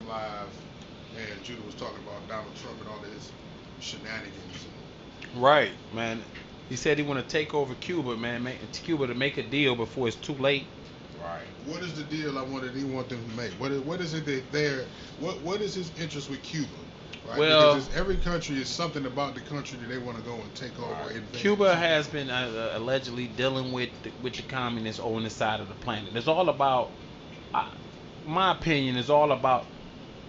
live, and Judah was talking about Donald Trump and all of his shenanigans. Right, man. He said he want to take over Cuba, man. Cuba to make a deal before it's too late. Right. What is the deal? He want them to make? What is it that they're what is his interest with Cuba? Right, because Well, it's, every country is something about the country that they want to go and take over, Right. invade, or Cuba something. has been allegedly dealing with the communists on this side of the planet. It's all about, uh, my opinion, is all about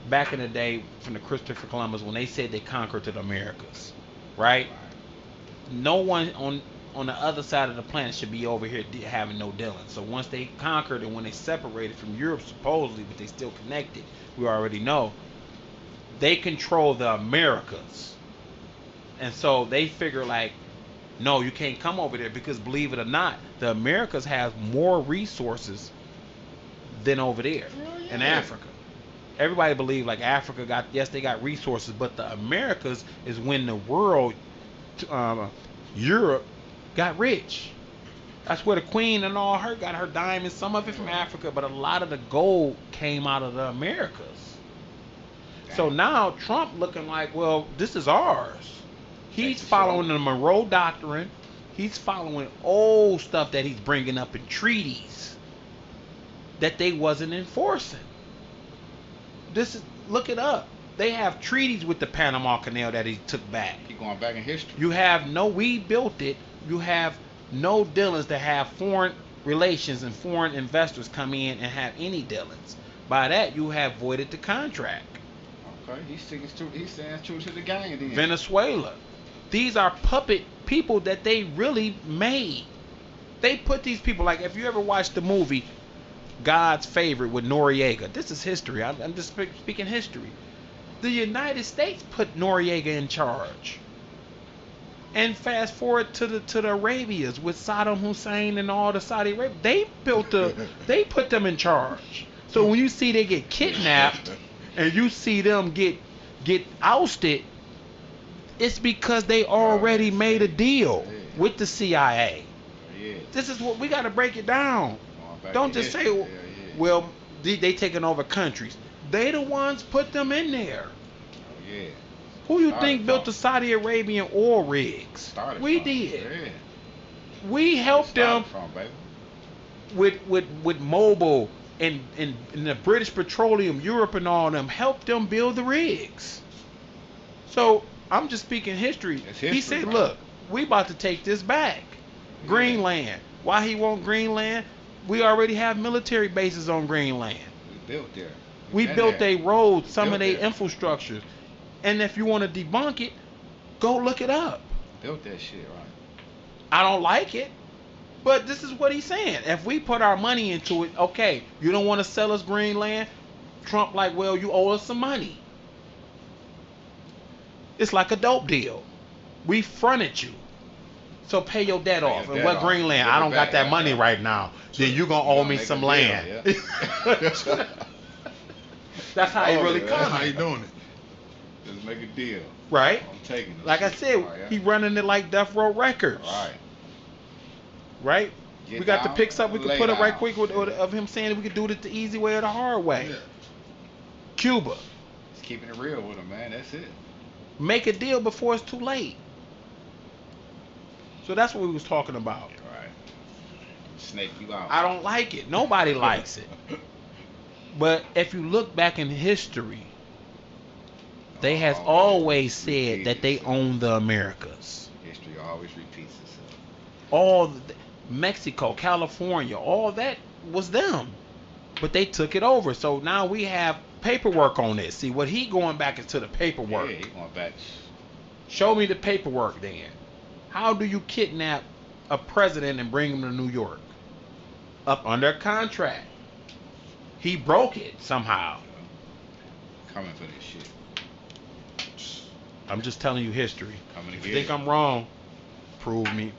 back in the day from the Christopher Columbus when they said they conquered the Americas, right? Right. No one on the other side of the planet should be over here having no dealings. So once they conquered and when they separated from Europe supposedly, but they still connected, we already know they control the Americas, and so they figure like, no, you can't come over there because believe it or not, the Americas have more resources than over there Hell in yeah. Africa. Everybody believe like Africa got, yes, they got resources, but the Americas is when the world, um, Europe, got rich. That's where the Queen and all her got her diamonds. Some of it from Yeah. Africa, but a lot of the gold came out of the Americas. So Damn. now Trump looking like, well, this is ours. Take He's the shit following over. the Monroe Doctrine. He's following old stuff that he's bringing up in treaties that they wasn't enforcing. This is, look it up. They have treaties with the Panama Canal that he took back. He going back in history. You have no, we built it. You have no dealings to have foreign relations and foreign investors come in and have any dealings. By that, you have voided the contract. Okay. He's staying true to the gang then. Venezuela. These are puppet people that they really made. They put these people, like if you ever watched the movie God's Favorite with Noriega, this is history. I'm just speaking history. The United States put Noriega in charge. And fast forward to the Arabias with Saddam Hussein and all the Saudi Arabia, they put them in charge. So when you see they get kidnapped and you see them get ousted, it's because they already made a deal Yeah. with the CIA. Yeah. This is what we got to break it down. Going back Don't to just history. say, Yeah, yeah. well, they taking over countries. They the ones put them in there. Oh yeah. Who you Started think built from. the Saudi Arabian oil rigs? Started We from. did. Yeah. We That's where it helped them started from, baby. with Mobil and the British Petroleum, Europe and all them helped them build the rigs. So I'm just speaking history. It's He history, said, bro. look, we about to take this back. Yeah. Greenland. Why he want Greenland? We already have military bases on Greenland. We built there. We Been built there. their roads, We some of built their there. infrastructure. And if you want to debunk it, go look it up. Built that shit, right? I don't like it, but this is what he's saying. If we put our money into it, okay, you don't want to sell us Greenland. Trump like, well, you owe us some money. It's like a dope deal. We fronted you. So pay your debt Pay off. your And debt what off. Greenland? Give I it don't got back. that Yeah, money yeah. right now. Then you gonna You owe gonna me make a some deal, land. yeah. That's how he Oh, really yeah. That's how coming. you doing it. Just make a deal. Right? I'm taking this Like I shit. said, Oh, yeah. he running it like Death Row Records. Right. Right? Get We got the down, pics up. We could lay put it right down. quick of him saying that we could do it the easy way or the hard way. Yeah. Cuba. Just keeping it real with him, man. That's it. Make a deal before it's too late. So that's what we was talking about. Right. Snake you out. I don't like it. Nobody likes it. But if you look back in history, they has always said that they own the Americas. History always repeats itself. All the, Mexico, California, all that was them. But they took it over. So now we have paperwork on this. See what he going back into the paperwork. Yeah, he going back. Show me the paperwork then. How do you kidnap a president and bring him to New York? Up under contract. He broke it somehow. Coming for this shit. I'm just telling you history. Coming to If you get think it. I'm wrong, prove me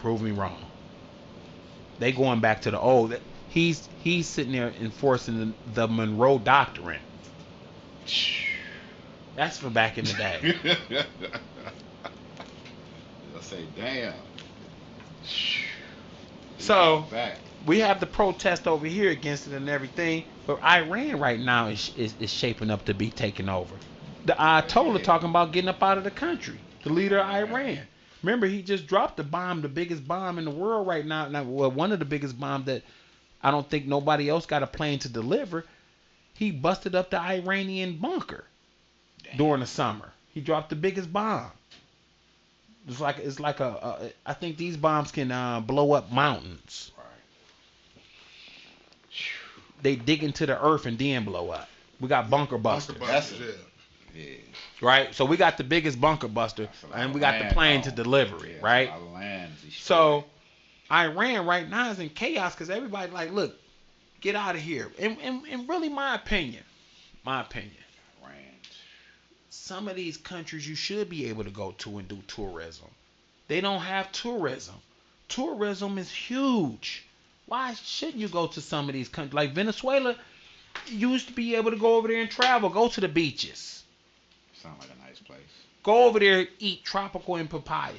wrong. They going back to the old. He's sitting there enforcing the Monroe Doctrine. That's for back in the day. I say, damn. So Back. we have the protest over here against it and everything. But Iran right now is shaping up to be taken over. The Ayatollah talking about getting up out of the country. The leader of Iran. Remember, he just dropped the bomb, the biggest bomb in the world right now. Well, one of the biggest bombs that I don't think nobody else got a plane to deliver. He busted up the Iranian bunker during the summer. He dropped the biggest bomb. It's like I think these bombs can blow up mountains. Right. They dig into the earth and then blow up. We got bunker busters. Yeah. Right? So we got the biggest bunker buster, and we got the plane to deliver it, right? So Iran right now is in chaos because everybody like, look, get out of here. And really, my opinion, some of these countries you should be able to go to and do tourism. They don't have tourism. Tourism is huge. Why shouldn't you go to some of these countries? Like Venezuela, you used to be able to go over there and travel, go to the beaches. Sound like a nice place. Go over there, eat tropical and papaya.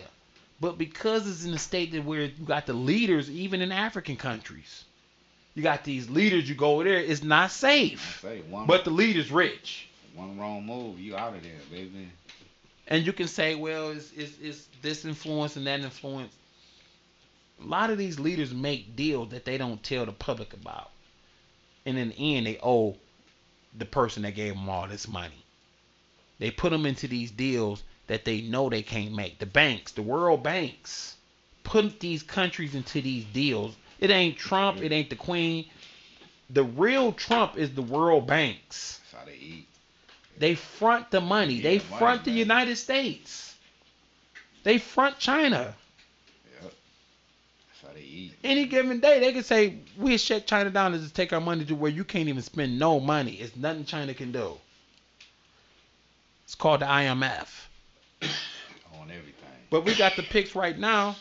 But because it's in a state that where you got the leaders, even in African countries, you got these leaders, you go over there, it's not safe. But the leader's rich. One wrong move, you out of there, baby. And you can say, well, it's this influence and that influence. A lot of these leaders make deals that they don't tell the public about. And in the end, they owe the person that gave them all this money. They put them into these deals that they know they can't make. The banks, the world banks, put these countries into these deals. It ain't Trump, it ain't the Queen. The real Trump is the world banks. That's how they eat. They front the money. They front the United States. They front China. Yep. That's how they eat. Any given day, they can say, we'll shut China down and just take our money to where you can't even spend no money. It's nothing China can do. It's called the IMF. On everything. But we got the pics right now.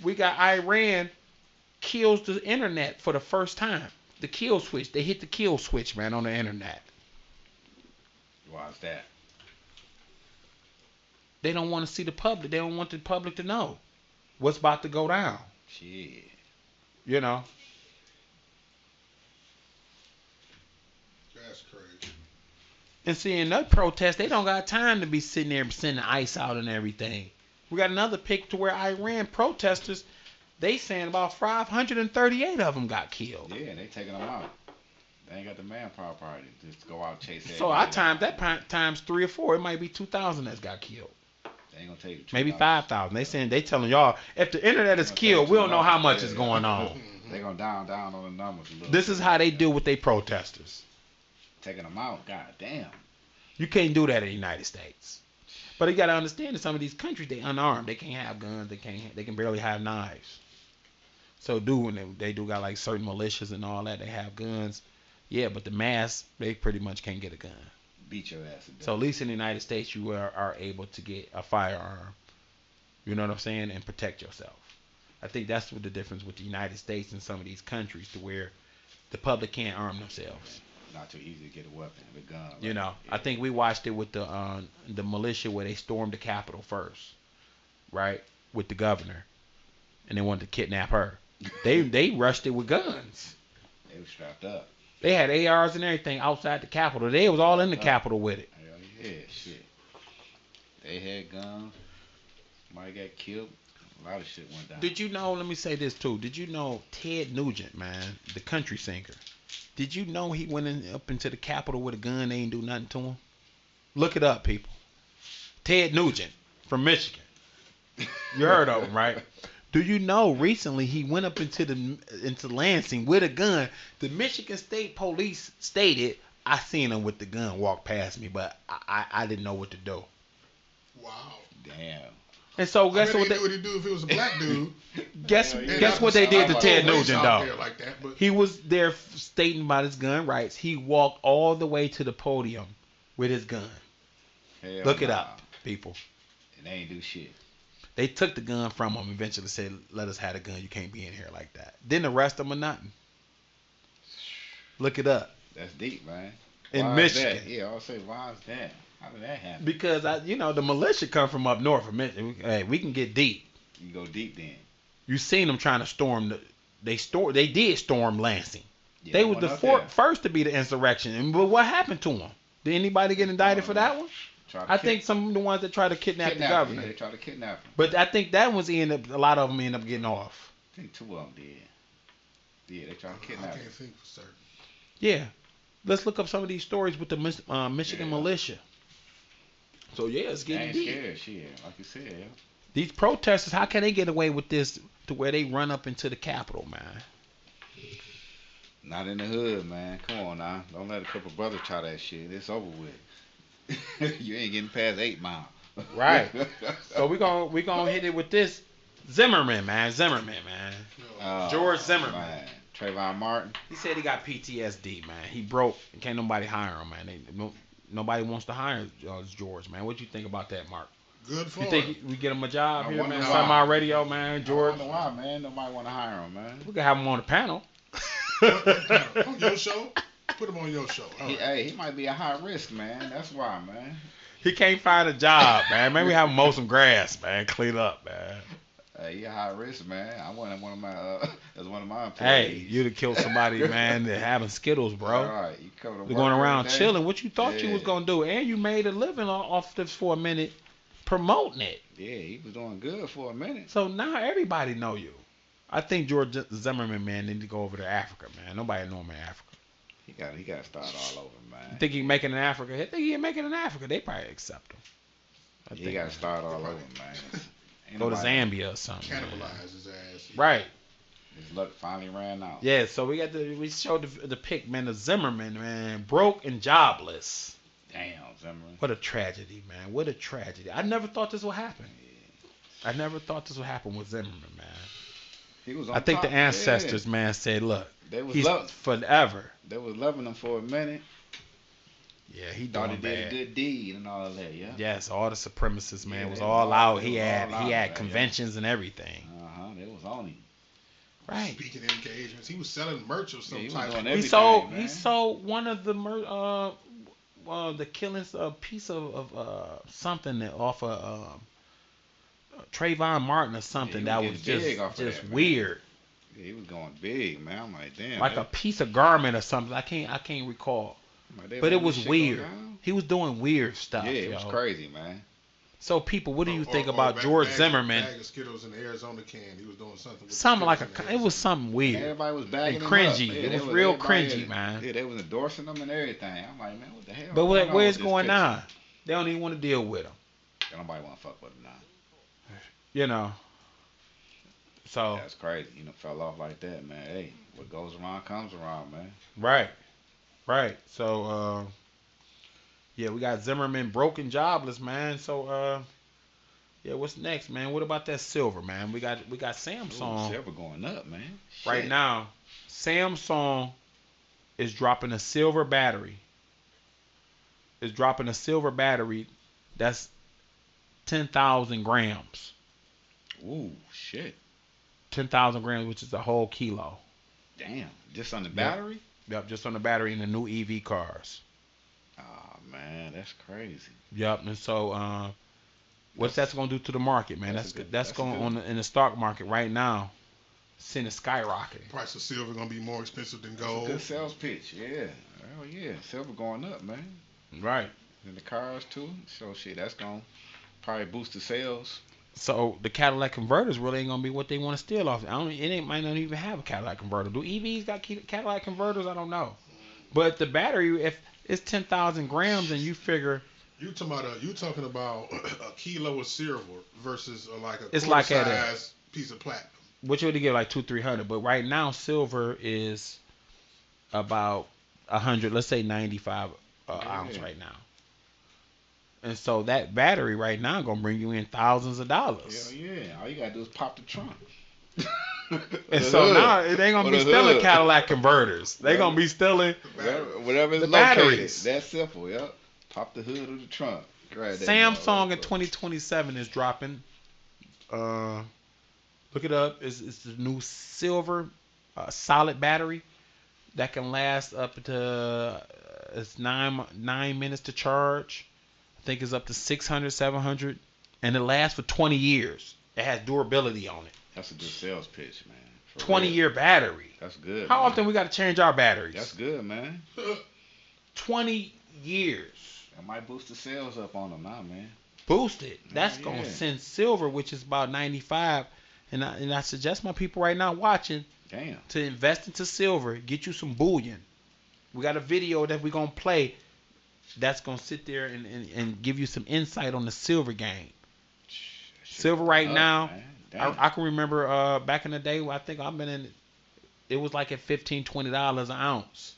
We got Iran kills the internet for the first time. The kill switch. They hit the kill switch, man, on the internet. Why's that? They don't want to see the public. They don't want the public to know what's about to go down. Shit. You know? That's crazy. And seeing that protest, they don't got time to be sitting there sending ice out and everything. We got another pic to where Iran protesters, they saying about 538 of them got killed. Yeah, they taking them out. They ain't got the manpower probably just to go out and chase it. So I timed that times 3 or 4. It might be 2,000 that's got killed. They ain't gonna take maybe 5,000. They telling y'all if the internet is killed, we don't know how much is going on. They gonna down on the numbers a little. This is how they deal with their protesters. Taking them out. God damn. You can't do that in the United States. But you gotta understand that some of these countries they unarmed. They can't have guns. They can barely have knives. So when they do got like certain militias and all that, they have guns. Yeah, but the mass, they pretty much can't get a gun. Beat your ass. So at least in the United States, you are able to get a firearm. You know what I'm saying? And protect yourself. I think that's what the difference with the United States and some of these countries to where the public can't arm themselves. Not too easy to get a weapon, a gun. You know, yeah. I think we watched it with the militia where they stormed the Capitol first, right? With the governor, and they wanted to kidnap her. They rushed it with guns. They were strapped up. They had ARs and everything outside the Capitol. They was all in the Capitol with it. Hell yeah, shit. They had guns. Somebody got killed. A lot of shit went down. Did you know, let me say this too. Did you know Ted Nugent, man, the country singer, did you know he went up into the Capitol with a gun? They ain't do nothing to him? Look it up, people. Ted Nugent from Michigan. You heard of him, right? Do you know recently he went up into Lansing with a gun? The Michigan State Police stated, I seen him with the gun walk past me, but I didn't know what to do. Wow. Damn. And so guess what would he do if it was a black dude? Guess what they did to Ted Nugent, though? Like that, but he was there stating about his gun rights. He walked all the way to the podium with his gun. Hell Look it nah. up, people. And they ain't do shit. They took the gun from him. Eventually said, "Let us have a gun. You can't be in here like that." Didn't arrest him or nothing. Look it up. That's deep, man. In Why Michigan. Is that? Yeah, I'll say, why is that? How did that happen? Because the militia come from up north of Michigan. Hey, we can get deep. You go deep then. You seen them trying to storm They did storm Lansing. Yeah, They was went the up there. first to be the insurrection. But what happened to them? Did anybody get indicted for that one? I think some of the ones that tried to kidnap the governor. Yeah, they tried to kidnap him. But I think that one's a lot of them end up getting off. I think 2 of them did. Yeah, they tried to kidnap him. I can't think for certain. Yeah. Let's look up some of these stories with the Michigan militia. So yeah, it's getting deep. Scared, shit, like you said. Yeah. These protesters, how can they get away with this to where they run up into the Capitol, man? Not in the hood, man. Come on now. Don't let a couple brothers try that shit. It's over with. You ain't getting past 8 Mile. Right. So we gonna hit it with this Zimmerman, man. George Zimmerman. Man. Trayvon Martin. He said he got PTSD, man. He broke. Can't nobody hire him, man. Nobody wants to hire George, man. What you think about that, Mark? Good for him. You think we get him a job here, man? Semi Radio, man. George. I wonder why, man. Nobody want to hire him, man. We could have him on the panel. On your show? Put him on your show. Hey, he might be a high risk, man. That's why, man. He can't find a job, man. Maybe have him mow some grass, man. Clean up, man. Hey, he a high risk, man. I want one of my as one of my employees. Hey, you'd have killed somebody, man, that having Skittles, bro. All right, you covered You're going around chilling. What you thought you was gonna do? And you made a living off this for a minute, promoting it. Yeah, he was doing good for a minute. So now everybody know you. I think George Zimmerman, man, need to go over to Africa, man. Nobody know him in Africa. He got to start all over, man. You think he can make it in Africa? I think he can make it in Africa. They probably accept him. He got to start all over, man. Go to Zambia or something. Cannibalize his ass. Right. His luck finally ran out. Yeah, so we showed the pic, man, of Zimmerman, man, broke and jobless. Damn, Zimmerman. What a tragedy, man. What a tragedy. I never thought this would happen. I never thought this would happen with Zimmerman, man. He was on I think top. The ancestors, man, said, look, he's forever. They was loving him for a minute. Yeah, he thought doing he did bad. a good deed and all of that, yeah. Yes, all the supremacists, man, was all out. He had conventions and everything. They was on him. Right. Speaking engagements, he was selling merch or some type. He sold one of the the killings, a piece of something that off of Trayvon Martin or something that was just weird. Yeah, he was going big, man. I'm like, damn. Like a piece of garment or something. I can't recall. But it was weird. He was doing weird stuff. Yeah, it was crazy, man. So people, what do you think about George Zimmerman? Bag of Skittles in the Arizona can. He was doing something. With something like it was something weird. Everybody was bagging and cringy. Him up. It was real cringy, man. Yeah, they was endorsing them and everything. I'm like, man, what the hell? But where's going now? They don't even want to deal with him. Nobody want to fuck with him now. You know. So that's crazy. Fell off like that, man. Hey, what goes around comes around, man. Right. So yeah, we got Zimmerman broken, jobless, man. So yeah, what's next, man? What about that silver, man? We got Samsung. Ooh, silver going up, man. Shit. Right now, Samsung is dropping a silver battery. That's 10,000 grams. Ooh, shit. 10,000 grams, which is a whole kilo. Damn, just on the battery? Yep, just on the battery in the new EV cars. Oh, man, that's crazy. Yep, and so what's that's going to do to the market, man? That's going on in the stock market right now. Seeing it skyrocketing. Price of silver going to be more expensive than gold. That's a good sales pitch, yeah. Oh, yeah, silver going up, man. Right. And the cars, too. So, shit, that's going to probably boost the sales. So the Cadillac converters really ain't gonna be what they want to steal off. It might not even have a Cadillac converter. Do EVs got Cadillac converters? I don't know. But the battery, if it's 10,000 grams, and you figure you talking about a kilo of silver versus like a it's like size piece of platinum. Which would give like 200-300. But right now, silver is about 100. Let's say 95 ounce right now. And so that battery right now gonna bring you in thousands of dollars. Hell yeah! All you gotta do is pop the trunk. And so now they ain't gonna be stealing Cadillac converters. They gonna be stealing whatever is the located. Batteries. That's simple. Yep. Pop the hood of the trunk. Samsung in 2027 is dropping. Look it up. It's the new silver solid battery that can last up to it's 9 minutes to charge. I think it's up to 600, 700, and it lasts for 20 years. It has durability on it. That's a good sales pitch, man. 20-year battery. That's good. How man. often we got to change our batteries? That's good, man. 20 years. That might boost the sales up on them now, man. Boost it. That's Yeah. gonna send silver, which is about 95. And I suggest my people right now watching Damn. to invest into silver. Get you some bullion. We got a video that we're gonna play that's gonna sit there and give you some insight on the silver game. Silver right now, I can remember back in the day, I think I've been in, it was like at $15, $20 an ounce.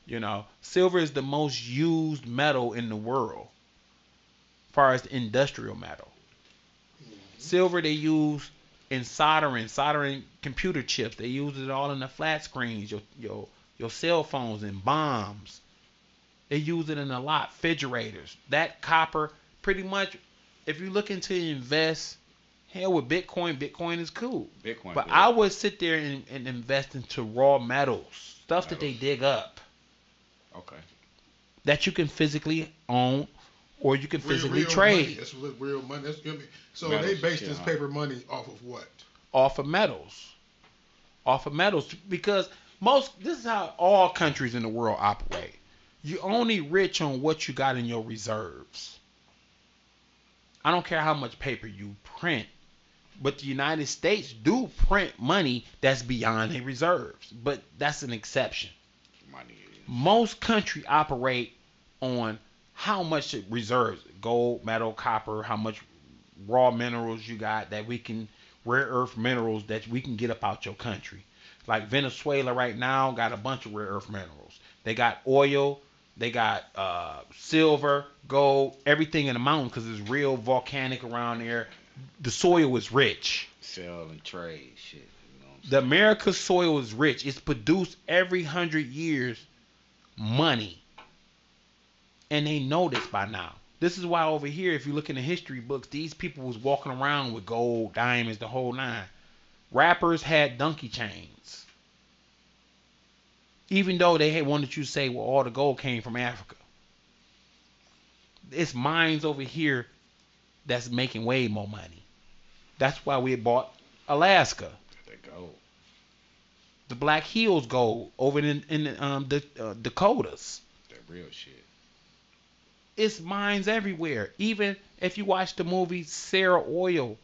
You know, silver is the most used metal in the world as far as industrial metal. Silver they use in soldering computer chips. They use it all in the flat screens, your cell phones and bombs. They use it in a lot, refrigerators. That copper, pretty much, if you're looking to invest, hell with Bitcoin is cool. Bitcoin. But good. I would sit there and invest into raw metals, stuff that they dig up, Okay. that you can physically own or you can physically real trade. Money. That's real money. That's, you know what I mean? So Metals, they base this huh? paper money off of what? Off of metals. Because this is how all countries in the world operate. You're only rich on what you got in your reserves. I don't care how much paper you print, but the United States do print money that's beyond their reserves, but that's an exception. Money. Most countries operate on how much it reserves, gold, metal, copper, how much raw minerals you got that we can, rare earth minerals that we can get up out your country. Like Venezuela right now got a bunch of rare earth minerals. They got oil, they got silver, gold, everything in the mountains because it's real volcanic around there. The soil is rich. Sell and trade shit. You know what I'm The America's soil is rich. It's produced every 100 years money. And they know this by now. This is why over here, if you look in the history books, these people was walking around with gold, diamonds, the whole nine. Rappers had donkey chains. Even though they had wanted you to say, well, all the gold came from Africa. It's mines over here that's making way more money. That's why we bought Alaska. That gold. The Black Hills gold over in the Dakotas. That real shit. It's mines everywhere. Even if you watch the movie Sarah Oil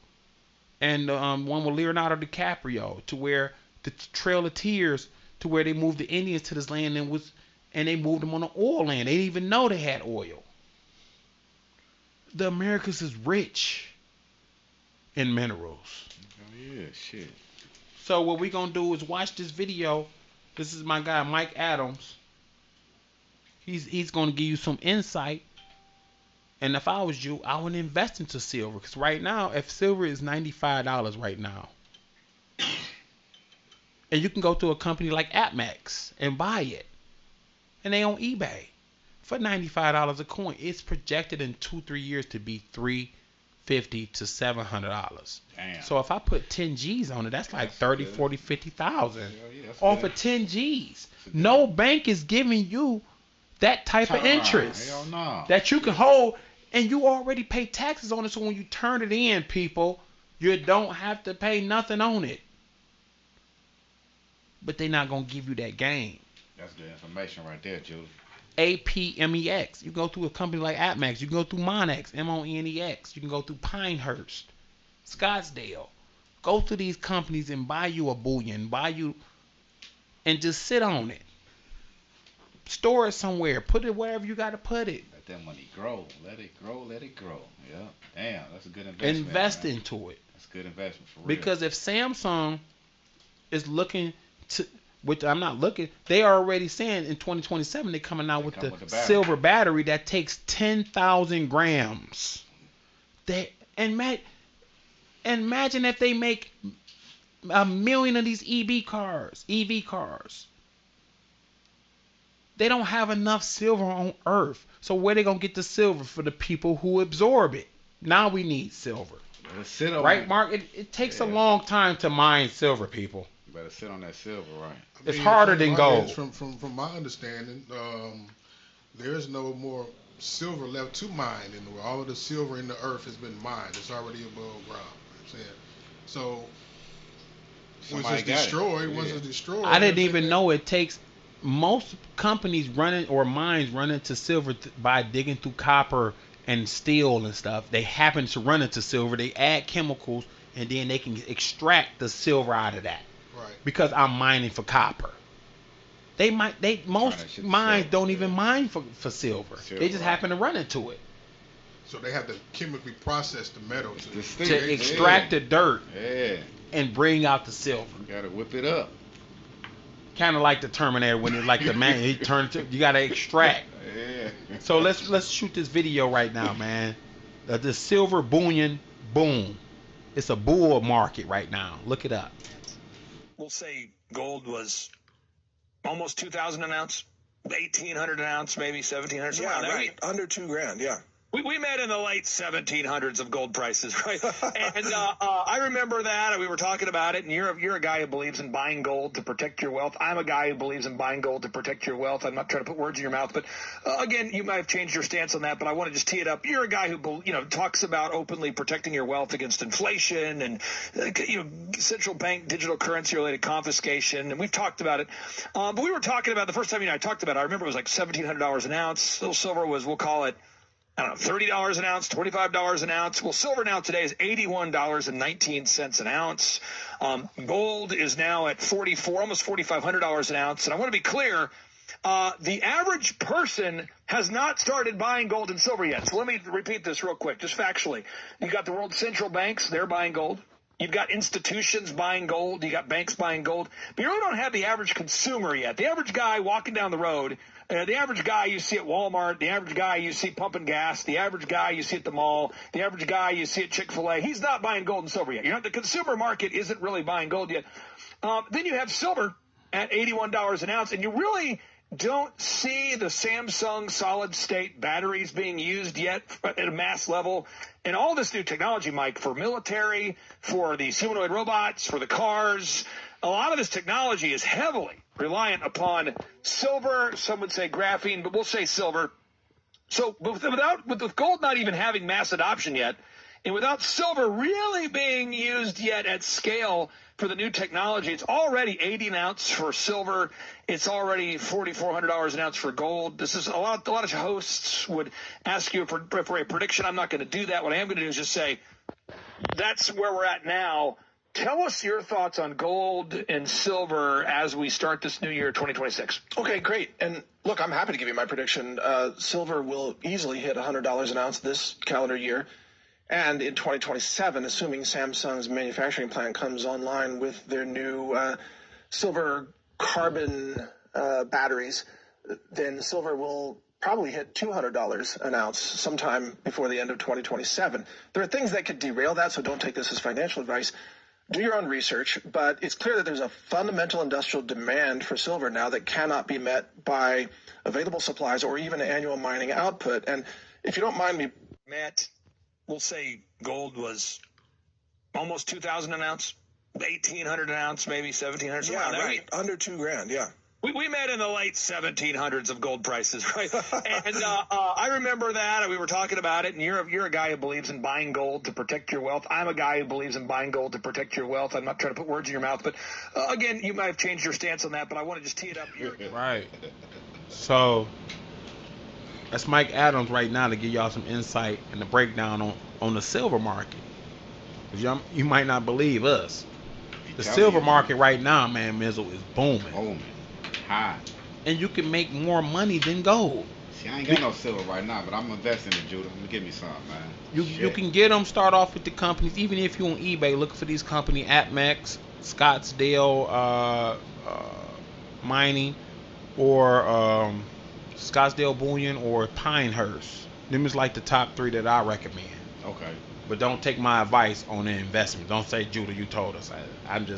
and one with Leonardo DiCaprio, to where the Trail of Tears, to where they moved the Indians to this land and they moved them on an oil land. They didn't even know they had oil. The Americas is rich in minerals. Oh yeah, shit. So what we gonna do is watch this video. This is my guy Mike Adams. He's gonna give you some insight. And if I was you, I would invest into silver. Because right now, if silver is $95 right now, and you can go to a company like APMEX and buy it, and they on eBay for $95 a coin. It's projected in 2-3 years to be $350 to $700. Damn. So if I put 10 G's on it, that's like That's 30, good. 40, 50,000 Yeah, that's off good. of 10 G's. That's No bank is giving you that type of Turn around. interest Hell no. that you can hold, and you already pay taxes on it. So when you turn it in, people, you don't have to pay nothing on it. But they're not gonna give you that gain. That's good information right there, Julie. APMEX. You go through a company like APMEX. You can go through Monex, MONEX. You can go through Pinehurst, Scottsdale. Go to these companies and buy you a bullion, and just sit on it. Store it somewhere. Put it wherever you got to put it. Let that money grow. Let it grow. Let it grow. Yeah. Damn, that's a good investment. Invest man. into it. That's a good investment for real. Because if Samsung is looking to, which I'm not looking, they are already saying in 2027 they're coming out with the battery. silver battery that takes 10,000 grams. Imagine if they make 1 million of these EV cars. They don't have enough silver on Earth. So where they going to get the silver for the people who absorb it? Now we need silver. Better sit on Right, that. Mark? It takes a Yeah. long time to mine silver, people. You better sit on that silver, right? It's harder from than my- gold. From my understanding, there is no more silver left to mine in the world. All of the silver in the earth has been mined. It's already above ground. You know what I'm saying? So Somebody was got destroyed. it. Once it's destroyed. I didn't even know it takes most companies running or mines running to silver by digging through copper and steel and stuff. They happen to run into silver. They add chemicals and then they can extract the silver out of that. Right. Because I'm mining for copper. Most mines don't even mine for silver. They just happen to run into it. So they have to chemically process the metal to extract the dirt Yeah. and bring out the silver. You gotta whip it up. Kind of like the Terminator when it's like the man he turned to. You gotta extract. Yeah. So let's shoot this video right now, man. The silver bullion boom. It's a bull market right now. Look it up. We'll say gold was almost 2,000 an ounce, 1,800 an ounce, maybe 1,700. Yeah, right. Under $2,000. Yeah. We met in the late 1700s of gold prices, right? And I remember that, and we were talking about it. And you're a guy who believes in buying gold to protect your wealth. I'm a guy who believes in buying gold to protect your wealth. I'm not trying to put words in your mouth, but again, you might have changed your stance on that. But I want to just tee it up. You're a guy who talks about openly protecting your wealth against inflation and central bank digital currency related confiscation. And we've talked about it. But we were talking about the first time I talked about it. I remember it was like $1,700 an ounce. Little silver was, we'll call it, I don't know, $30 an ounce, $25 an ounce. Well, silver now today is $81.19 an ounce. Gold is now at almost $4,500 an ounce. And I want to be clear, the average person has not started buying gold and silver yet. So let me repeat this real quick, just factually. You've got the world central banks, they're buying gold. You've got institutions buying gold. You got banks buying gold. But you really don't have the average consumer yet. The average guy walking down the road, the average guy you see at Walmart, the average guy you see pumping gas, the average guy you see at the mall, the average guy you see at Chick-fil-A, he's not buying gold and silver yet. The consumer market isn't really buying gold yet. Then you have silver at $81 an ounce, and you really don't see the Samsung solid-state batteries being used yet at a mass level. And all this new technology, Mike, for military, for these humanoid robots, for the cars, a lot of this technology is heavily reliant upon silver. Some would say graphene, but we'll say silver. So with gold not even having mass adoption yet, and without silver really being used yet at scale for the new technology, it's already $80 an ounce for silver. It's already $4,400 an ounce for gold. This is a lot of hosts would ask you for a prediction. I'm not going to do that. What I am going to do is just say that's where we're at now. Tell us your thoughts on gold and silver as we start this new year, 2026. Okay, great. And look, I'm happy to give you my prediction. Silver will easily hit $100 an ounce this calendar year. And in 2027, assuming Samsung's manufacturing plant comes online with their new silver carbon batteries, then silver will probably hit $200 an ounce sometime before the end of 2027. There are things that could derail that, so don't take this as financial advice. Do your own research, but it's clear that there's a fundamental industrial demand for silver now that cannot be met by available supplies or even annual mining output. And if you don't mind me, Matt, we'll say gold was almost 2,000 an ounce, 1,800 an ounce, maybe 1,700. Yeah, right. Under $2,000. Yeah. We met in the late 1700s of gold prices, right? And I remember that, and we were talking about it. And you're a guy who believes in buying gold to protect your wealth. I'm a guy who believes in buying gold to protect your wealth. I'm not trying to put words in your mouth, but again, you might have changed your stance on that. But I want to just tee it up here. Right. So that's Mike Adams right now to give y'all some insight and a breakdown on the silver market. You might not believe us. The silver market right now, man, Mizzle, is booming. High. And you can make more money than gold. See, I ain't got no silver right now, but I'm investing in it, Judah. Give me some, man. You can get them, start off with the companies. Even if you're on eBay, look for these companies, Atmex, Scottsdale Mining, or Scottsdale Bullion, or Pinehurst. Them is like the top 3 that I recommend. Okay. But don't take my advice on the investment. Don't say, Judah, you told us. I'm just